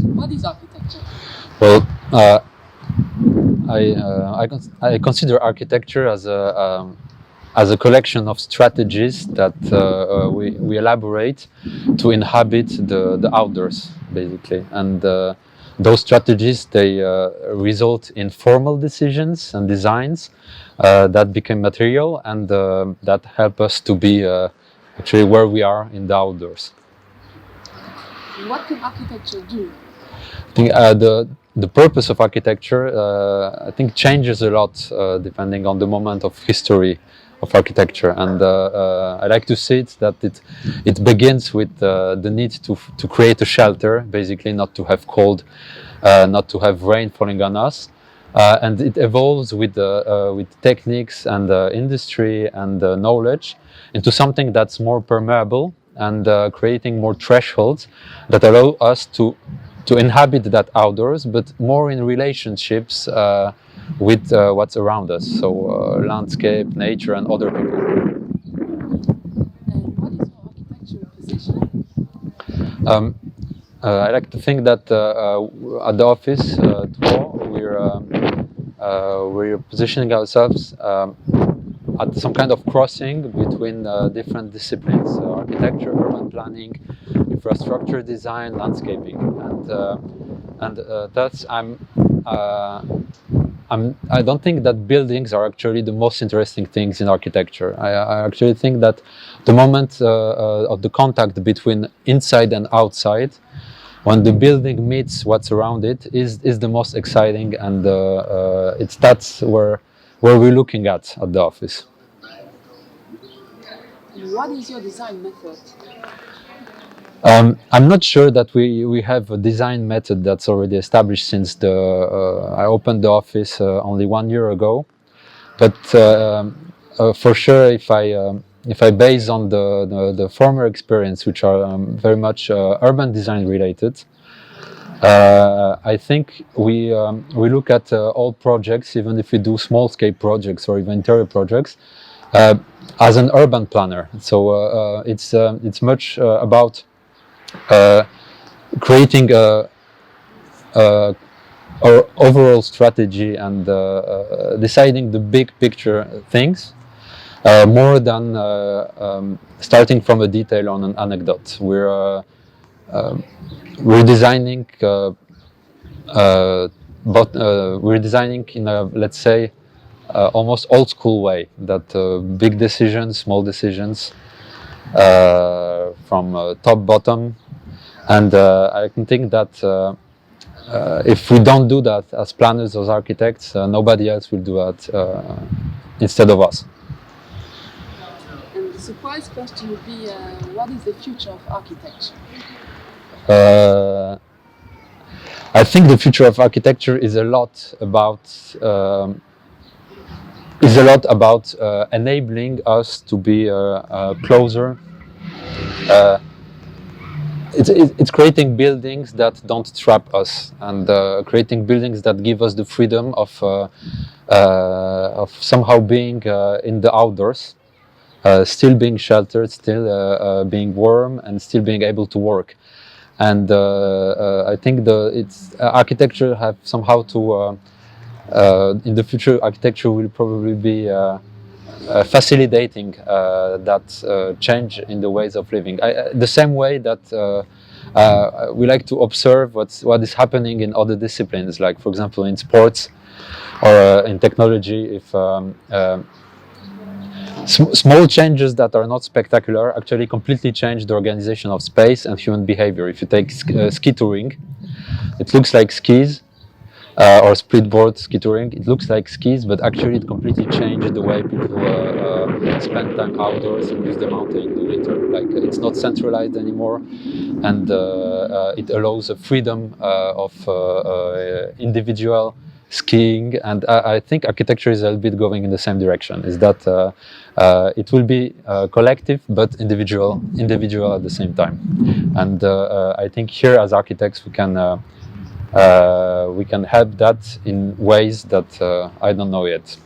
What is architecture? Well, I consider architecture as a collection of strategies that we elaborate to inhabit the outdoors, basically. And those strategies, they result in formal decisions and designs that become material and that help us to be actually where we are in the outdoors. What can architecture do? I think the purpose of architecture, I think, changes a lot depending on the moment of history of architecture, and I like to see it that it begins with the need to create a shelter, basically not to have cold, not to have rain falling on us, and it evolves with techniques and industry and knowledge into something that's more permeable and creating more thresholds that allow us to inhabit that outdoors, but more in relationships with what's around us, so landscape, nature, and other people. And what is your architectural position? I like to think that at the office, we're positioning ourselves at some kind of crossing between different disciplines: architecture, urban planning, infrastructure design, landscaping, and that's I don't think that buildings are actually the most interesting things in architecture. I actually think that the moment of the contact between inside and outside, when the building meets what's around it, is the most exciting, and that's where we're looking at the office. What is your design method? I'm not sure that we have a design method that's already established since I opened the office only 1 year ago. But for sure, if I base on the former experience, which are very much urban design related, I think we look at all projects, even if we do small scale projects or even interior projects, as an urban planner. So it's much about creating our overall strategy and deciding the big picture things, more than starting from a detail on an anecdote. We're designing, but we're designing in a, let's say, almost old school way, that big decisions, small decisions, from top bottom, and I can think that if we don't do that as planners, as architects, nobody else will do that instead of us. And the surprise question would be, what is the future of architecture? I think the future of architecture is a lot about enabling us to be closer. It's creating buildings that don't trap us, and creating buildings that give us the freedom of somehow being in the outdoors, still being sheltered, still being warm, and still being able to work. And I think architecture have somehow to in the future, architecture will probably be facilitating that change in the ways of living. The same way that we like to observe what is happening in other disciplines, like, for example, in sports or in technology. If small changes that are not spectacular actually completely change the organization of space and human behavior. If you take ski touring, it looks like skis. Or splitboard ski touring, it looks like skis, but actually it completely changed the way people spend time outdoors and use the mountain in the winter. Like, it's not centralized anymore, and it allows a freedom of individual skiing. And I think architecture is a little bit going in the same direction. Is that it will be collective but individual at the same time. And I think here, as architects, we can help that in ways that I don't know yet.